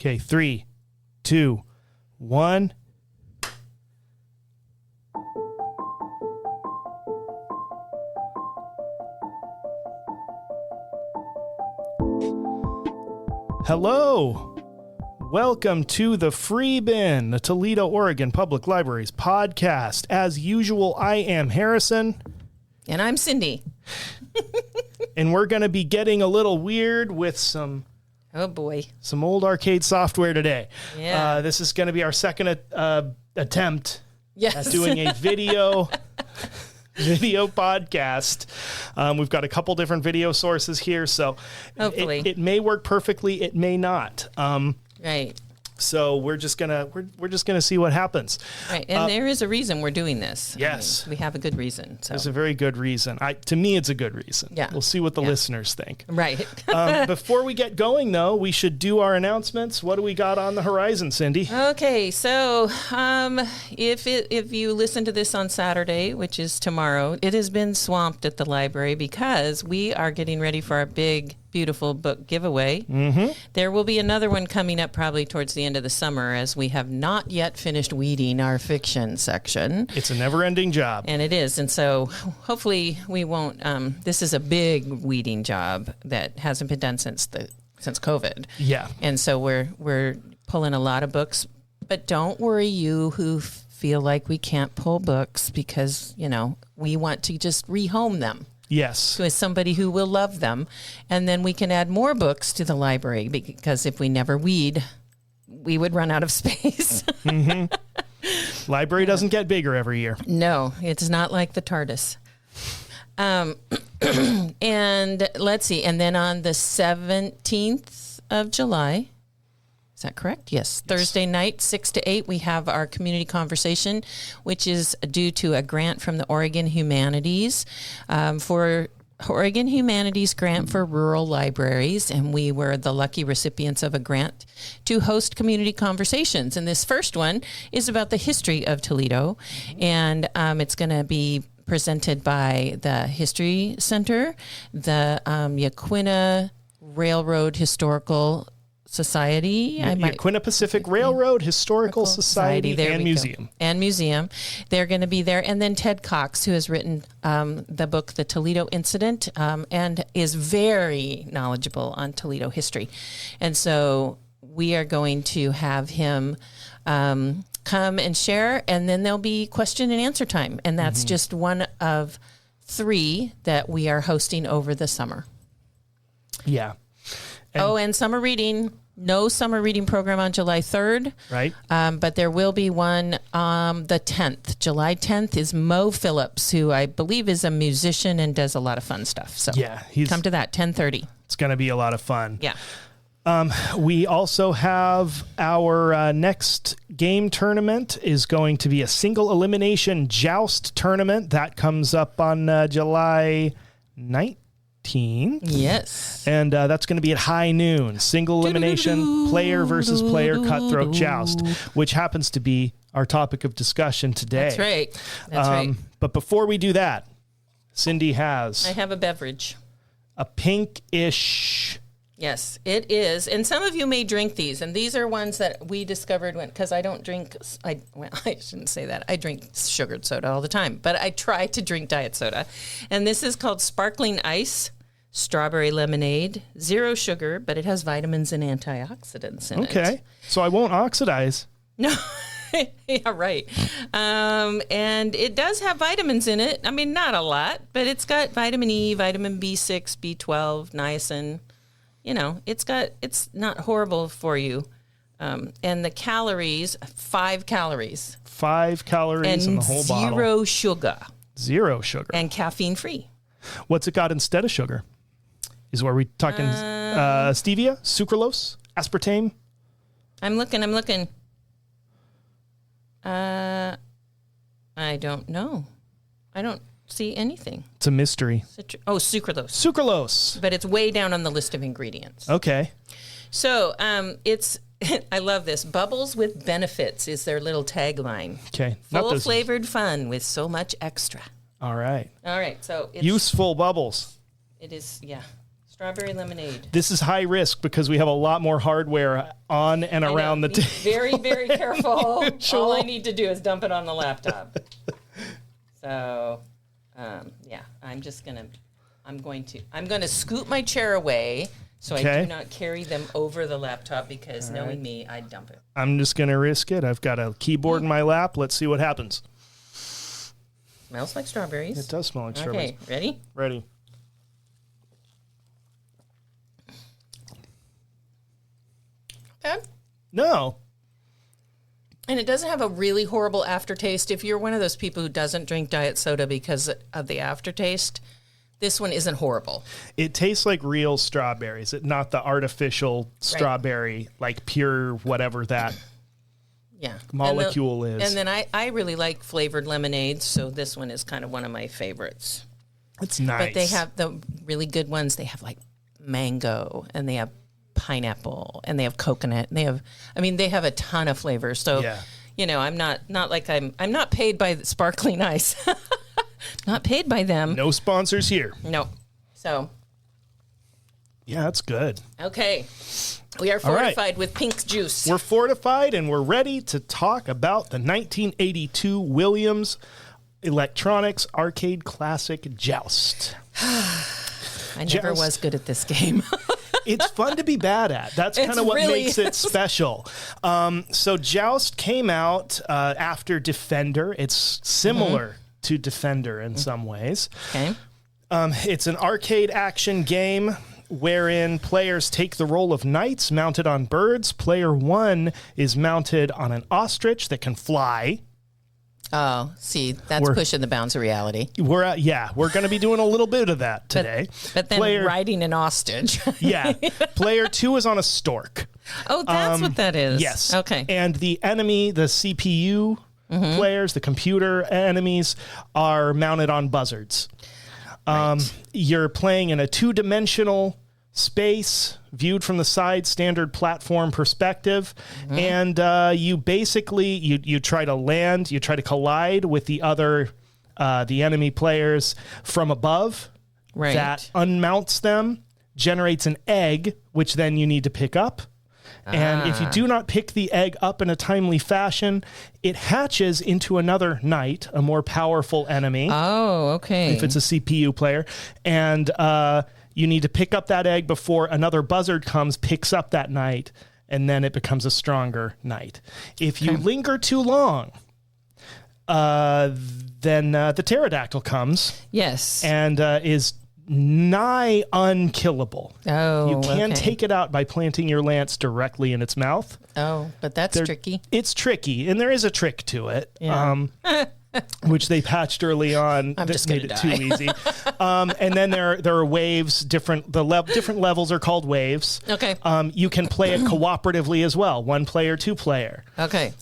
Okay, 3, 2, 1. Hello. Welcome to the Free Bin, the Toledo, Oregon Public Library's podcast. As usual, I am Harrison. And I'm Cindy. And we're going to be getting a little weird with some old arcade software today. Yeah. This is going to be our second attempt at doing a video podcast. We've got a couple different video sources here, so hopefully it may work perfectly. It may not. Right. So we're just gonna see what happens. Right, and there is a reason we're doing this. Yes, I mean, we have a good reason. So. There's a very good reason. To me, it's a good reason. Yeah, we'll see what the listeners think. Right. Before we get going, though, we should do our announcements. What do we got on the horizon, Cindy? Okay, so if you listen to this on Saturday, which is tomorrow, it has been swamped at the library because we are getting ready for our big, beautiful book giveaway. Mm-hmm. There will be another one coming up probably towards the end of the summer, as we have not yet finished weeding our fiction section. It's a never-ending job. And it is. And so hopefully we won't, this is a big weeding job that hasn't been done since COVID. Yeah. And so we're pulling a lot of books, but don't worry, you who feel like we can't pull books, because, we want to just rehome them. Yes. To somebody who will love them. And then we can add more books to the library, because if we never weed, we would run out of space. Mm-hmm. Library doesn't get bigger every year. No, it's not like the TARDIS. And let's see. And then on the 17th of July, is that correct? Yes. Thursday night, 6 to 8, we have our community conversation, which is due to a grant from the Oregon Humanities for Oregon Humanities Grant for Rural Libraries. And we were the lucky recipients of a grant to host community conversations. And this first one is about the history of Toledo. And it's going to be presented by the History Center, the Yaquina Railroad Historical Society. Yaquina Pacific Railroad Historical Society and Museum. And Museum. They're going to be there. And then Ted Cox, who has written the book, The Toledo Incident, and is very knowledgeable on Toledo history. And so we are going to have him come and share, and then there'll be question and answer time. And that's just one of 3 that we are hosting over the summer. Yeah. And summer reading. No summer reading program on July 3rd. Right. But there will be one the 10th. July 10th is Mo Phillips, who I believe is a musician and does a lot of fun stuff. So come to that, 10:30. It's going to be a lot of fun. Yeah. We also have our next game tournament is going to be a single elimination Joust tournament. That comes up on July 19th. Yes. And that's going to be at high noon. Single elimination, player versus player cutthroat joust, which happens to be our topic of discussion today. That's right. That's right. But before we do that, Cindy has... I have a beverage. A pinkish... Yes, it is. And some of you may drink these. And these are ones that we discovered because I don't drink... I shouldn't say that. I drink sugared soda all the time. But I try to drink diet soda. And this is called Sparkling Ice Strawberry Lemonade. 0 sugar, but it has vitamins and antioxidants in it. Okay. So I won't oxidize. No. Yeah, right. And it does have vitamins in it. I mean, not a lot, but it's got vitamin E, vitamin B6, B12, niacin. It's not horrible for you. And the calories, 5 calories. 5 calories in the whole bottle. 0 sugar. 0 sugar. And caffeine free. What's it got instead of sugar? Is where we talking stevia, sucralose, aspartame? I'm looking. I don't know. I don't see anything. It's a mystery. Sucralose. Sucralose. But it's way down on the list of ingredients. Okay. So it's, I love this. Bubbles with benefits is their little tagline. Okay. Full flavored fun with so much extra. All right. So it's useful bubbles. It is, yeah. Strawberry lemonade. This is high risk because we have a lot more hardware on and around the table. Very, very careful. All I need to do is dump it on the laptop. So, yeah, I'm going to scoot my chair away so I do not carry them over the laptop because knowing me, I'd dump it. I'm just going to risk it. I've got a keyboard in my lap. Let's see what happens. Smells like strawberries. It does smell like strawberries. Okay, ready? Ready. Okay. No. And it doesn't have a really horrible aftertaste. If you're one of those people who doesn't drink diet soda because of the aftertaste, this one isn't horrible. It tastes like real strawberries, not the artificial strawberry, like pure whatever that molecule is. And then I really like flavored lemonades, so this one is kind of one of my favorites. It's nice. But they have the really good ones. They have like mango, and they have pineapple, and they have coconut, and they have a ton of flavors. So, I'm not like I'm not paid by Sparkling Ice. Not paid by them. No sponsors here. No. So. Yeah, that's good. Okay. We are fortified with pink juice. We're fortified and we're ready to talk about the 1982 Williams Electronics arcade classic Joust. I never was good at this game. It's fun to be bad at. That's kind of what makes it special. So Joust came out after Defender. It's similar to Defender in some ways. Okay. It's an arcade action game wherein players take the role of knights mounted on birds. Player 1 is mounted on an ostrich that can fly. Oh, see, that's pushing the bounds of reality. We're going to be doing a little bit of that today. But then riding an ostrich. Player 2 is on a stork. Oh, that's what that is. Yes. Okay. And the enemy, the CPU players, the computer enemies, are mounted on buzzards. You're playing in a 2-dimensional space viewed from the side, standard platform perspective, and you basically you try to land, you try to collide with the enemy players from above. Right. That unmounts them, generates an egg, which then you need to pick up. And if you do not pick the egg up in a timely fashion, it hatches into another knight, a more powerful enemy. Oh, okay. If it's a CPU player. And you need to pick up that egg before another buzzard comes, picks up that knight, and then it becomes a stronger knight. If you linger too long, then the pterodactyl comes. Yes. And is nigh unkillable. Oh, you can take it out by planting your lance directly in its mouth. Oh, but that's tricky. It's tricky, and there is a trick to it, which they patched early on. I'm just made it too easy. And then there are waves. Different levels are called waves. Okay. You can play it cooperatively as well, 1 player, 2 player. Okay.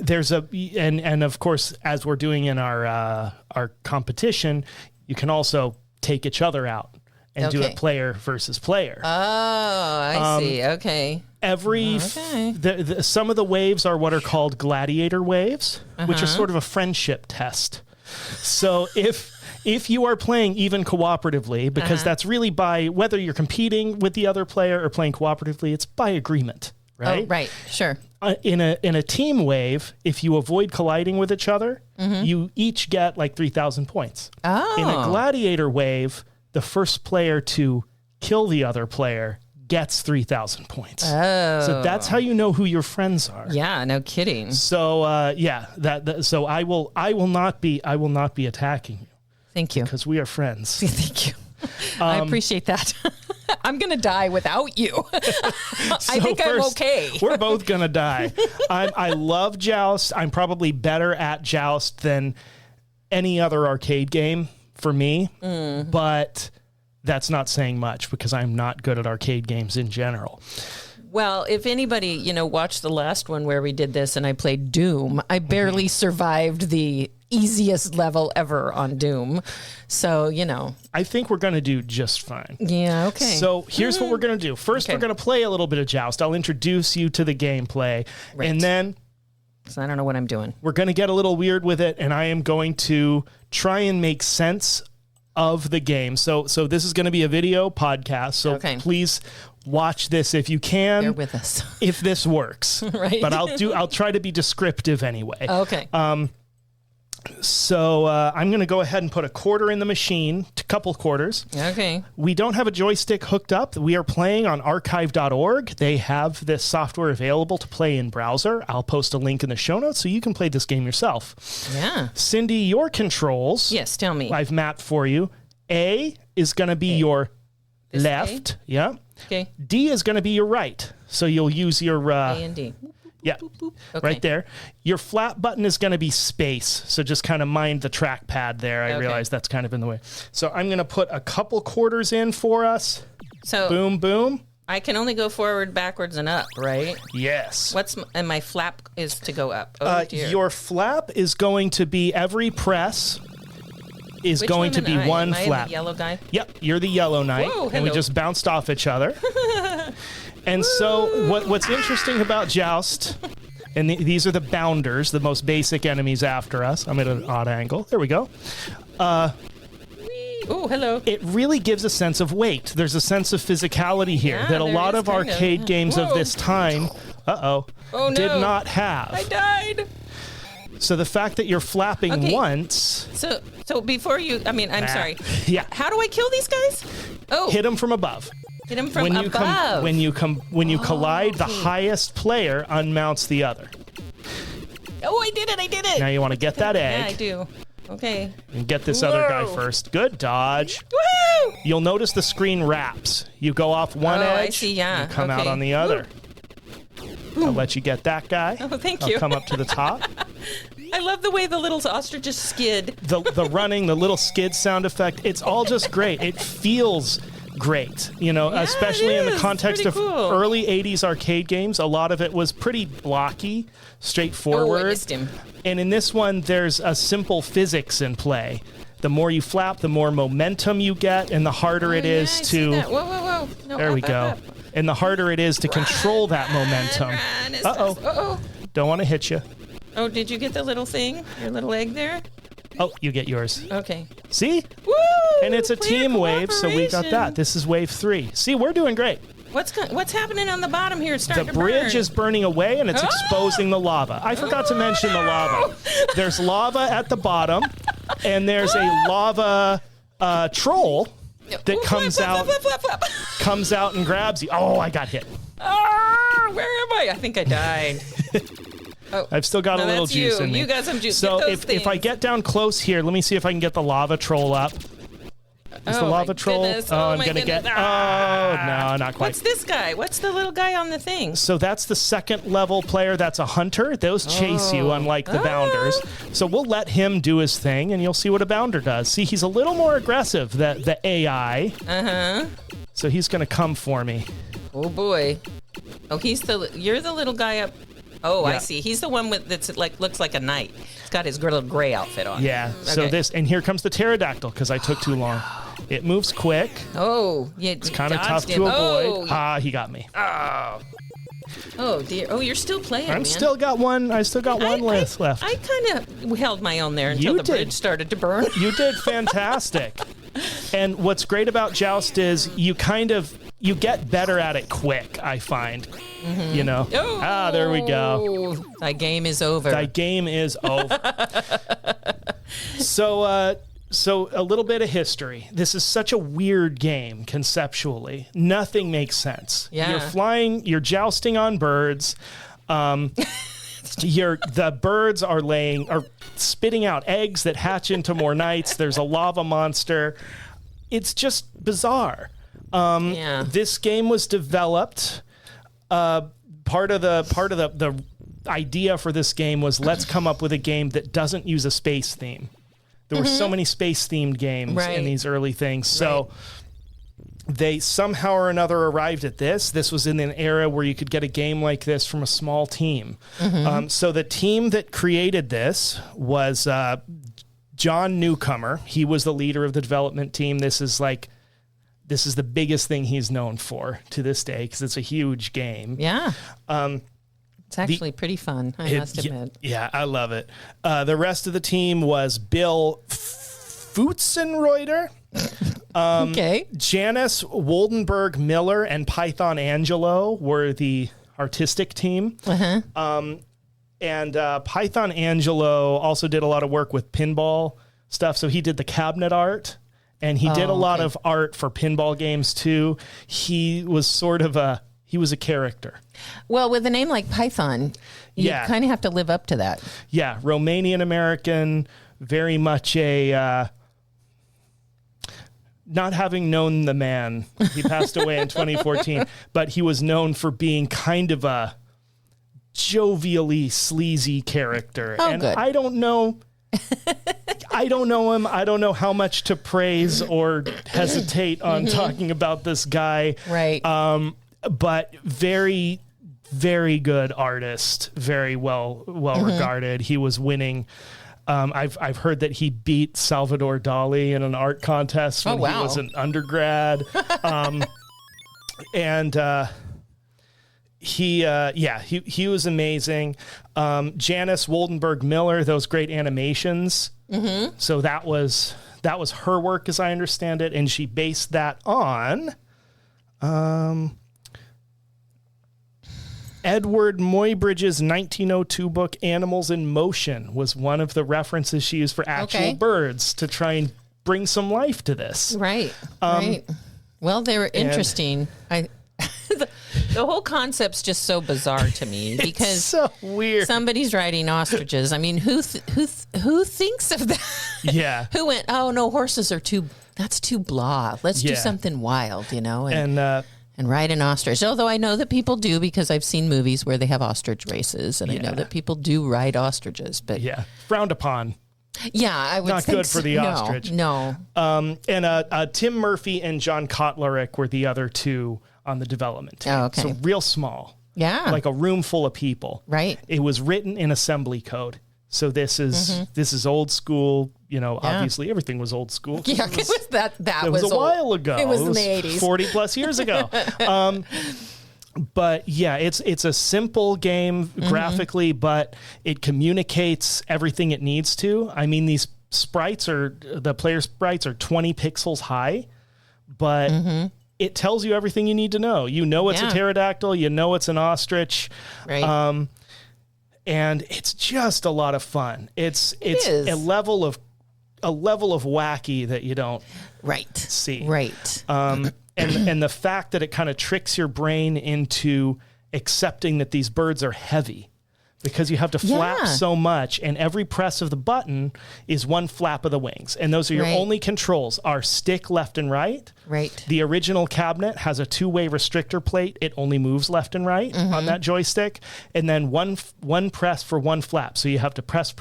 There's and of course, as we're doing in our competition, you can also take each other out and do it player versus player. Oh, I see. Okay. Some of the waves are what are called gladiator waves, which are sort of a friendship test. So if you are playing even cooperatively, because that's really by whether you're competing with the other player or playing cooperatively, it's by agreement, right? Oh, right. Sure. In a team wave, if you avoid colliding with each other, you each get like 3,000 points. Oh. In a gladiator wave, the first player to kill the other player gets 3,000 points. Oh. So that's how you know who your friends are. Yeah, no kidding. So so I will not be attacking you. Thank you. Because we are friends. Thank you. I appreciate that. I'm going to die without you. I think I'm okay. We're both going to die. I love Joust. I'm probably better at Joust than any other arcade game for me. But that's not saying much because I'm not good at arcade games in general. Well, if anybody, watched the last one where we did this and I played Doom, I barely survived the easiest level ever on Doom. So, I think we're going to do just fine. Yeah, okay. So here's what we're going to do. First, we're going to play a little bit of Joust. I'll introduce you to the gameplay. Right. And then... So I don't know what I'm doing. We're going to get a little weird with it, and I am going to try and make sense of the game. So this is going to be a video podcast. So please watch this if you can. Bear with us. If this works. Right. But I'll try to be descriptive anyway. Okay. So I'm going to go ahead and put a quarter in the machine, a couple quarters. Okay. We don't have a joystick hooked up. We are playing on archive.org. They have this software available to play in browser. I'll post a link in the show notes so you can play this game yourself. Yeah. Cindy, your controls. Yes, tell me. I've mapped for you. A is going to be your This left. A? Yeah. Okay. D is going to be your right. So you'll use your... A and D. Yeah, Okay. right there. Your flat button is going to be space, so just kind of mind the trackpad there. I realize that's kind of in the way. So I'm going to put a couple quarters in for us. So boom, boom. I can only go forward, backwards, and up, right? Yes. And my flap is to go up. Oh, dear. Your flap is going to be every press is Which going to one be am I? one Am I flap. the yellow guy? Yep, you're the yellow knight, Whoa, and we hello. just bounced off each other. And so what's interesting about Joust, and these are the bounders, the most basic enemies after us. I'm at an odd angle. There we go. Oh, hello. It really gives a sense of weight. There's a sense of physicality here Yeah, that a there lot is of kind of. arcade games of Whoa. this time, Oh, no. did not have. I died. So the fact that you're flapping Okay. once, So before you, I'm sorry. yeah, How do I kill these guys? Oh, hit them from above. hit them from when above. when you collide, the highest player unmounts the other. Oh, I did it. Now you want to get that Yeah, I egg do. Okay. and get this other guy Whoa. first. Good dodge. Woo! You'll notice the screen wraps. You go off one Oh, I edge, see, yeah. you come out Okay. on the other. I'll let you get that guy. Oh, thank I'll you. come up to the top. I love the way the little ostriches skid. The running, the little skid sound effect, it's all just great. It feels great, Yeah, especially it in the is. context Pretty of cool. early 80s arcade games. A lot of it was pretty blocky, straightforward. Oh, I missed him. And in this one, there's a simple physics in play. The more you flap, the more momentum you get, and the harder it is I see to... that. Whoa. No, There we up, go. up. And the harder it is to control that momentum. Run as Uh-oh. fast- Uh-oh. Don't want to hit you. Oh, did you get the little thing? Your little egg there? Oh, you get yours. Okay. See? Woo! And it's a Player team wave, so we got cooperation. that. This is wave 3. See, we're doing great. What's happening on the bottom here? It's The starting to bridge burn. is burning away, and it's Oh! exposing the lava. I forgot to mention the lava. There's lava at the bottom, and there's a lava troll that comes out and grabs you. Oh, I got hit. Ah, where am I? I think I died. I've still got No, a little that's juice you. in me. You got some juice. So Get those if I things. get down close here, let me see if I can get the lava troll up. Is the Oh, lava my troll? goodness. Oh, Oh, I'm my gonna goodness. get. Ah. Oh no, not quite. What's this guy? What's the little guy on the thing? So that's the second level player. That's a hunter. Those chase you, unlike the bounders. So we'll let him do his thing, and you'll see what a bounder does. See, he's a little more aggressive, the AI. So he's going to come for me. Oh boy. Oh, you're the little guy up. Oh, I Yeah. see. He's the one that's like looks like a knight. He's got his little gray outfit on. Yeah. So Okay. and here comes the pterodactyl because I took too long. It moves quick. Oh, yeah. It's kind of tough to avoid. He got me. Oh dear. Oh, you're still playing. I man. still got one left. I kind of held my own there until You the did. bridge started to burn. You did fantastic. And what's great about Joust is you get better at it quick, I find. Oh, there we go. Thy game is over. Thy game is over. So a little bit of history. This is such a weird game conceptually. Nothing makes sense. Yeah. You're flying, you're jousting on birds. The birds are spitting out eggs that hatch into more knights. There's a lava monster. It's just bizarre. Yeah. This game was developed. Part of the idea for this game was let's come up with a game that doesn't use a space theme. There were so many space themed games Right. in these early things. So they somehow or another arrived at this. This was in an era where you could get a game like this from a small team. So the team that created this was John Newcomer. He was the leader of the development team. This is the biggest thing he's known for to this day because it's a huge game. Yeah. It's actually pretty fun, I must admit. Yeah, I love it. The rest of the team was Bill Futzenreuter, Okay. Janice Woldenberg Miller, and Python Angelo were the artistic team. And Python Angelo also did a lot of work with pinball stuff. So he did the cabinet art, and he did a lot of art for pinball games too. He was sort of a character. Well, with a name like Python, you kind of have to live up to that. Yeah, Romanian American, very much a not having known the man. He passed away in 2014, but he was known for being kind of a jovially sleazy character. And good. I don't know him. I don't know how much to praise or hesitate on talking about this guy. Right. But very, very good artist, very well regarded. He was winning. I've heard that he beat Salvador Dali in an art contest when he was an undergrad. He was amazing. Janice Woldenberg Miller, those great animations. So that was her work, as I understand it, and she based that on Edward Muybridge's 1902 book Animals in Motion was one of the references she used for actual birds to try and bring some life to this. Right. Right. Well, they were interesting. The whole concept's just so bizarre to me because it's so weird. Somebody's riding ostriches. I mean, who thinks of that? Yeah. Who went, oh no, horses are that's too blah. Let's do something wild, and ride an ostrich. Although I know that people do because I've seen movies where they have ostrich races, and I know that people do ride ostriches, but frowned upon. Yeah, I would not think good for the ostrich. No. And Tim Murphy and John Kotlerick were the other two on the development team. Oh, okay. So real small. Yeah. Like a room full of people. Right. It was written in assembly code. So this is old school, obviously everything was old school. Yeah, it was a while ago. It was in the 80s. 40 plus years ago. But yeah, it's a simple game graphically, but it communicates everything it needs to. I mean, the player sprites are 20 pixels high, but it tells you everything you need to know. You know it's a pterodactyl, you know it's an ostrich. Right. And it's just a lot of fun. It's a level of wacky that you don't see. Right. And the fact that it kind of tricks your brain into accepting that these birds are heavy because you have to flap so much, and every press of the button is one flap of the wings. And those are your only controls are stick left and right. Right. The original cabinet has a two-way restrictor plate. It only moves left and right on that joystick. And then one press for one flap. So you have to press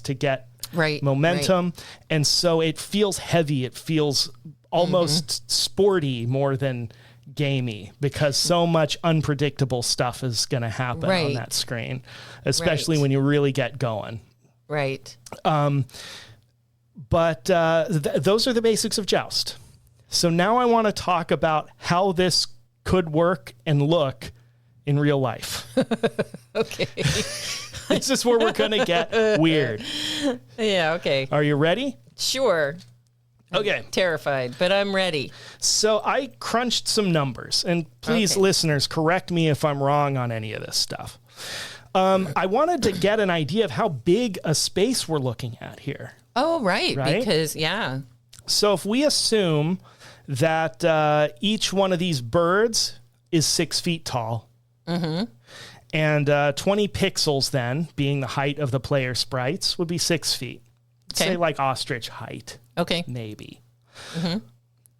to get momentum. Right. And so it feels heavy. It feels almost sporty more than gamey because so much unpredictable stuff is going to happen on that screen, especially when you really get going. Right. But those are the basics of Joust. So now I want to talk about how this could work and look in real life. Okay. This is where we're going to get weird. Yeah, okay. Are you ready? Sure. Okay. I'm terrified, but I'm ready. So I crunched some numbers, and please, listeners, correct me if I'm wrong on any of this stuff. I wanted to get an idea of how big a space we're looking at here. Oh, right? Because, So if we assume that each one of these birds is 6 feet tall, and 20 pixels then, being the height of the player sprites, would be 6 feet. Say like ostrich height. Okay. Maybe.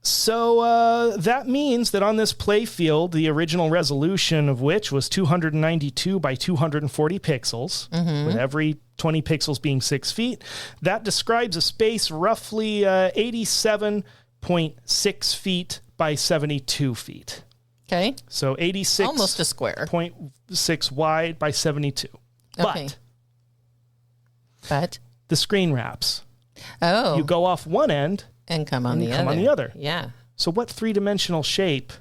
So that means that on this play field, the original resolution of which was 292 by 240 pixels, with every 20 pixels being 6 feet, that describes a space roughly 87.6 feet by 72 feet. Okay. So 86. Almost a square. 0.6 wide by 72. Okay. But the screen wraps. Oh. You go off one end and come on the other. Yeah. So what three-dimensional shape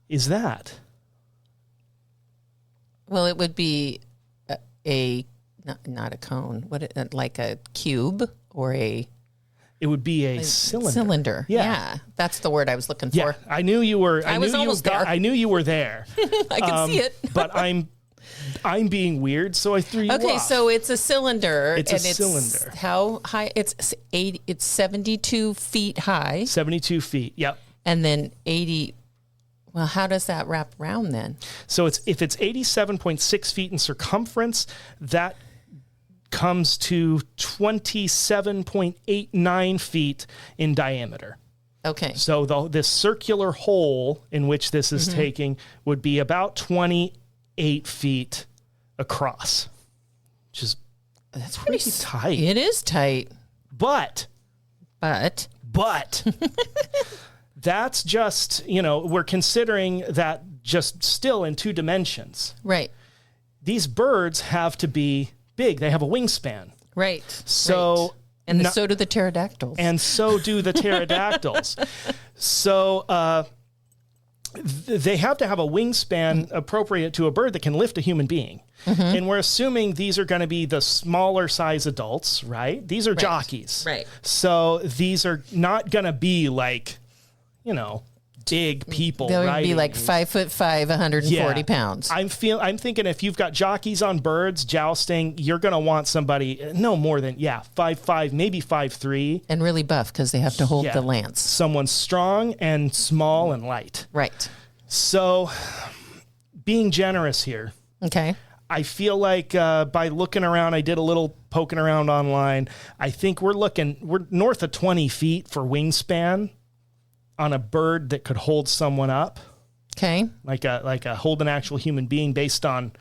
is that? Well, it would be not a cone. Like a cube or a... It would be a cylinder. Cylinder. Yeah. That's the word I was looking for. Yeah, I knew you were. I was almost there. I knew you were there. I can see it. But I'm being weird, so I threw you off. Okay, so it's a cylinder. It's a cylinder. How high? It's 72 feet high. 72 feet. Yep. And then 80. Well, how does that wrap around then? So if it's 87.6 feet in circumference, that comes to 27.89 feet in diameter. Okay. So this circular hole in which this is taking would be about 28 feet across, which is That's pretty tight. It is tight. But that's just, we're considering that just still in 2 dimensions. Right. These birds have to be big. They have a wingspan. Right. So, right. And so do the pterodactyls. And so do the pterodactyls. So they have to have a wingspan appropriate to a bird that can lift a human being. And we're assuming these are going to be the smaller size adults, right? These are jockeys. Right. So these are not going to be like, big people. They would be like 5'5", 140 pounds. I'm thinking if you've got jockeys on birds jousting, you're going to want somebody no more than 5'5", maybe 5'3", and really buff because they have to hold the lance. Someone strong and small and light. Right. So, being generous here. Okay. I feel like by looking around, I did a little poking around online. I think we're north of 20 feet for wingspan on a bird that could hold someone up. Okay. Like a hold an actual human being based on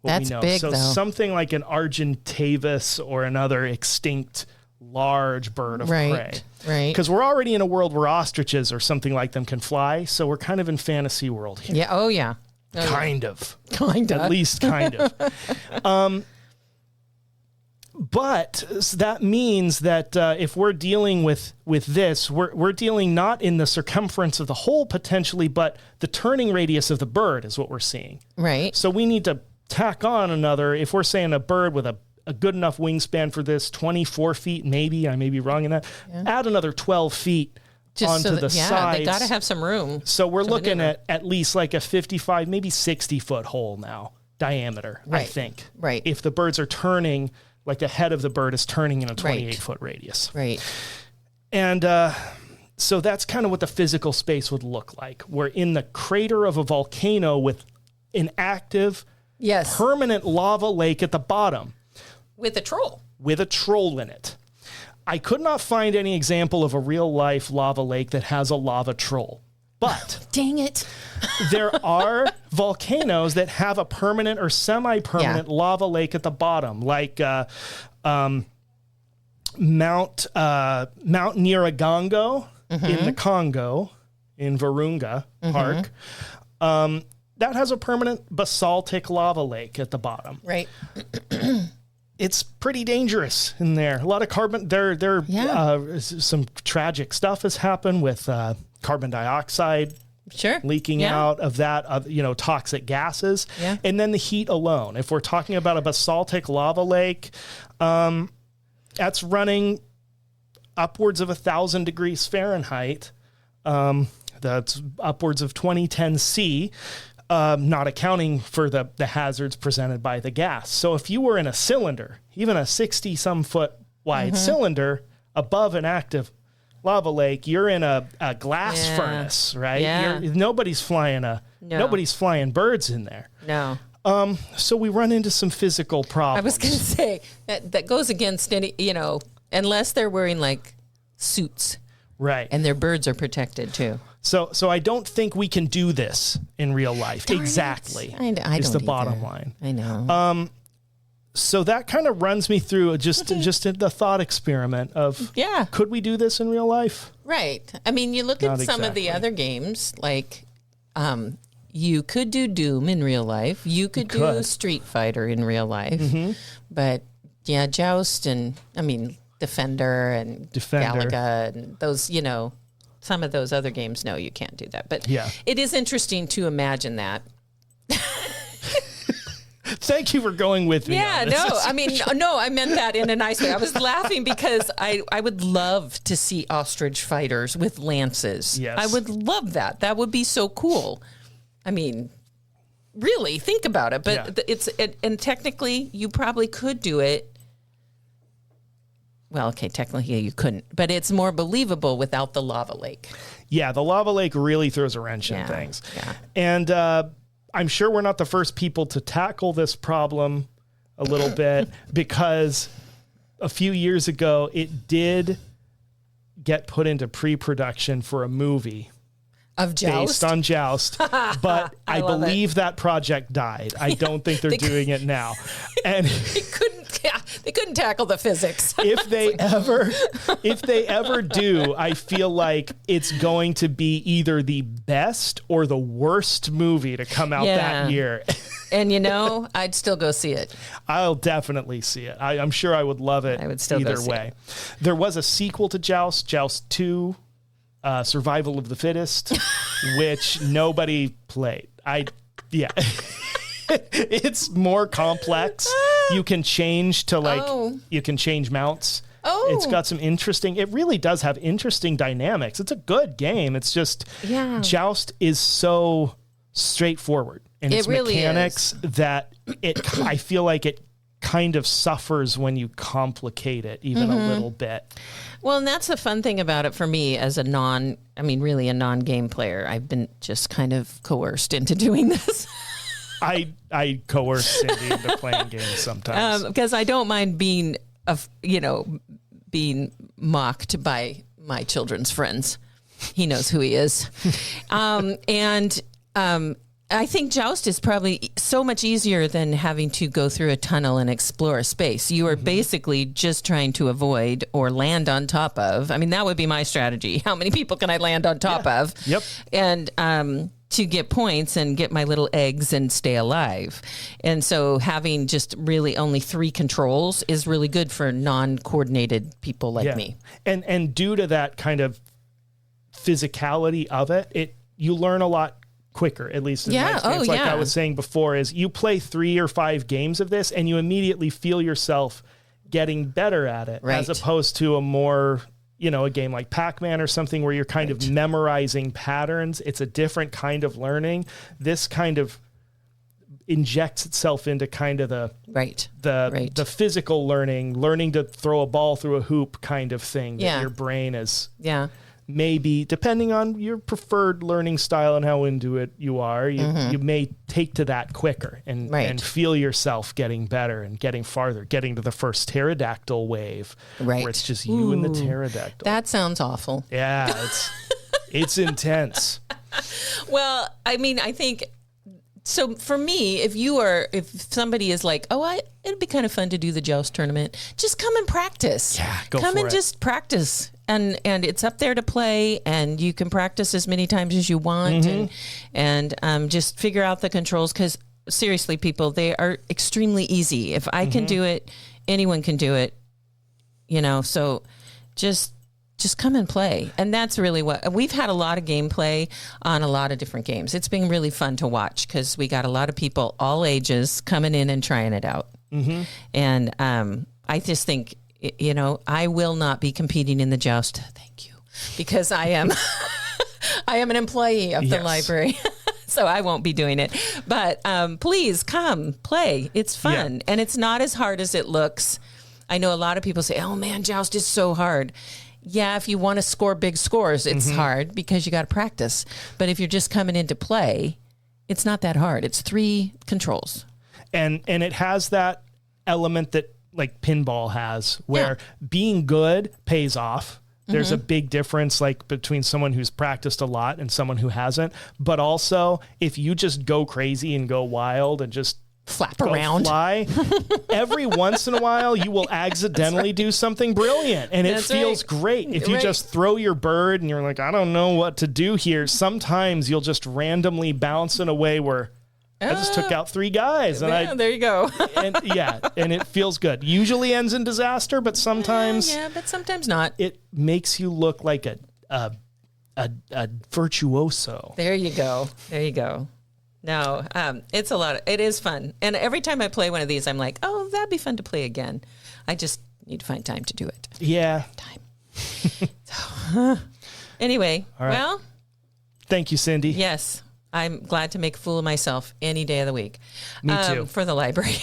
what we know. Big, so though. Something like an Argentavis or another extinct large bird of prey. Right. Because we're already in a world where ostriches or something like them can fly. So we're kind of in fantasy world here. Yeah. Oh, yeah. Kind of. At least kind of. But that means that if we're dealing with this, we're dealing not in the circumference of the hole potentially, but the turning radius of the bird is what we're seeing. Right. So we need to tack on another, if we're saying a bird with a good enough wingspan for this, 24 feet maybe, I may be wrong in that, add another 12 feet onto the sides. They got to have some room. So we're looking at least like a 55, maybe 60-foot hole now, diameter, I think. Right. If the birds are turning, like the head of the bird is turning in a 28-foot radius. Right. And so that's kind of what the physical space would look like. We're in the crater of a volcano with an active, permanent lava lake at the bottom. With a troll. With a troll in it. I could not find any example of a real-life lava lake that has a lava troll. But dang it. There are volcanoes that have a permanent or semi-permanent lava lake at the bottom, like Mount Nyiragongo in the Congo, in Virunga Park. That has a permanent basaltic lava lake at the bottom. Right. It's pretty dangerous in there. A lot of carbon. Some tragic stuff has happened with carbon dioxide leaking out of that, toxic gases. Yeah. And then the heat alone. If we're talking about a basaltic lava lake, that's running upwards of 1,000 degrees Fahrenheit. That's upwards of 2010 C. Not accounting for the hazards presented by the gas. So if you were in a cylinder, even a 60-some foot wide cylinder above an active lava lake, you're in a glass furnace, right? Yeah. Nobody's flying birds in there. No. So we run into some physical problems. I was going to say that goes against any, unless they're wearing like suits. Right. And their birds are protected too. So I don't think we can do this in real life. Exactly. I don't is the either. bottom line. I know. So that kind of runs me through just the thought experiment of, could we do this in real life? Right. I mean, you look at some of the other games, like you could do Doom in real life. You could do Street Fighter in real life. Mm-hmm. But Joust and, Defender and Galaga and those, some of those other games, no, you can't do that. But it is interesting to imagine that. Thank you for going with me. Yeah, no, I mean, no, I meant that in a nice way. I was laughing because I would love to see ostrich fighters with lances. Yes. I would love that. That would be so cool. I mean, really, think about it. But and technically, you probably could do it. Well, okay, technically you couldn't, but it's more believable without the lava lake. Yeah, the lava lake really throws a wrench in things. Yeah. And I'm sure we're not the first people to tackle this problem a little bit, because a few years ago it did get put into pre-production for a movie. Of Joust? Based on Joust, but I believe that project died. I don't think they're doing it now. And they couldn't tackle the physics. if they ever do, I feel like it's going to be either the best or the worst movie to come out that year. And I'd still go see it. I'll definitely see it. I'm sure I would love it. I would still either go see way. it. There was a sequel to Joust, Joust 2. Survival of the Fittest, which nobody played. It's more complex. You can change to you can change mounts. Oh, it's got some interesting. It really does have interesting dynamics. It's a good game. It's just Joust is so straightforward in its really mechanics that I feel like it kind of suffers when you complicate it even a little bit. Well, and that's the fun thing about it for me as a non-game player. I've been just kind of coerced into doing this. I coerce Cindy into playing games sometimes. Because I don't mind being mocked by my children's friends. He knows who he is. I think Joust is probably so much easier than having to go through a tunnel and explore a space. You are basically just trying to avoid or land on top of. I mean, that would be my strategy. How many people can I land on top of? Yep. And to get points and get my little eggs and stay alive. And so having just really only 3 controls is really good for non-coordinated people like me. And due to that kind of physicality of it, you learn a lot quicker, at least in my experience. I was saying before, is you play 3 or 5 games of this and you immediately feel yourself getting better at it, as opposed to a more, a game like Pac-Man or something where you're kind of memorizing patterns. It's a different kind of learning. This kind of injects itself into kind of the physical learning to throw a ball through a hoop kind of thing that your brain is maybe, depending on your preferred learning style and how into it you are, you may take to that quicker and feel yourself getting better and getting farther, getting to the first pterodactyl wave, where it's just you and the pterodactyl. That sounds awful. Yeah, it's intense. Well, I mean, I think, so for me, if somebody is like, it'd be kind of fun to do the Joust tournament, just come and practice. Yeah, go come for and it. just practice. And it's up there to play, and you can practice as many times as you want, and just figure out the controls. Because seriously, people, they are extremely easy. If I can do it, anyone can do it. So just come and play. And that's really what we've had a lot of gameplay on a lot of different games. It's been really fun to watch because we got a lot of people, all ages, coming in and trying it out. And I just think, I will not be competing in the Joust. Thank you. Because I am an employee of the library. So I won't be doing it. But please come play. It's fun. And it's not as hard as it looks. I know a lot of people say, oh man, Joust is so hard. Yeah, if you want to score big scores, it's hard because you got to practice. But if you're just coming in to play, it's not that hard. It's 3 controls. And it has that element that like pinball has, where being good pays off. There's a big difference between someone who's practiced a lot and someone who hasn't. But also, if you just go crazy and go wild and just flap around, fly, every once in a while you will accidentally do something brilliant, and it feels great. If you just throw your bird and you're like, I don't know what to do here, sometimes you'll just randomly bounce in a way where I just took out 3 guys, and there you go. and it feels good. Usually ends in disaster, but sometimes but sometimes not. It makes you look like a virtuoso. There you go. No, it's a lot. It is fun. And every time I play one of these, I'm like, oh, that'd be fun to play again. I just need to find time to do it. Yeah. Anyway, all right. Well. Thank you, Cindy. Yes. I'm glad to make a fool of myself any day of the week. Me too. For the library.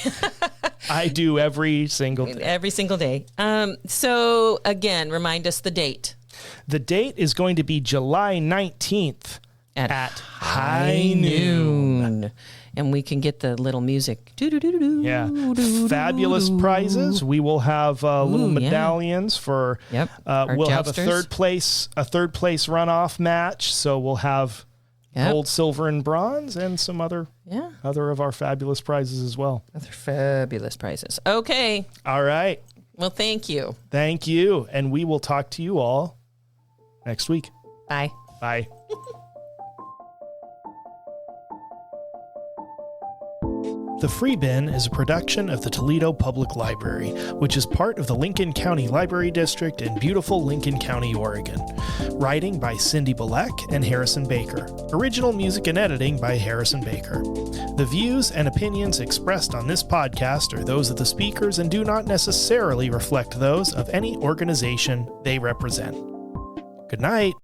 I do every single day. Every single day. So, again, remind us the date. The date is going to be July 19th at high noon. And we can get the little music. Yeah. Fabulous prizes. We will have little medallions for, we'll have a third place runoff match. So we'll have gold, silver, and bronze, and some other of our fabulous prizes as well. Other fabulous prizes. Okay. All right. Well, thank you. Thank you. And we will talk to you all next week. Bye. Bye. The Free Bin is a production of the Toledo Public Library, which is part of the Lincoln County Library District in beautiful Lincoln County, Oregon. Writing by Cindy Balek and Harrison Baker. Original music and editing by Harrison Baker. The views and opinions expressed on this podcast are those of the speakers and do not necessarily reflect those of any organization they represent. Good night.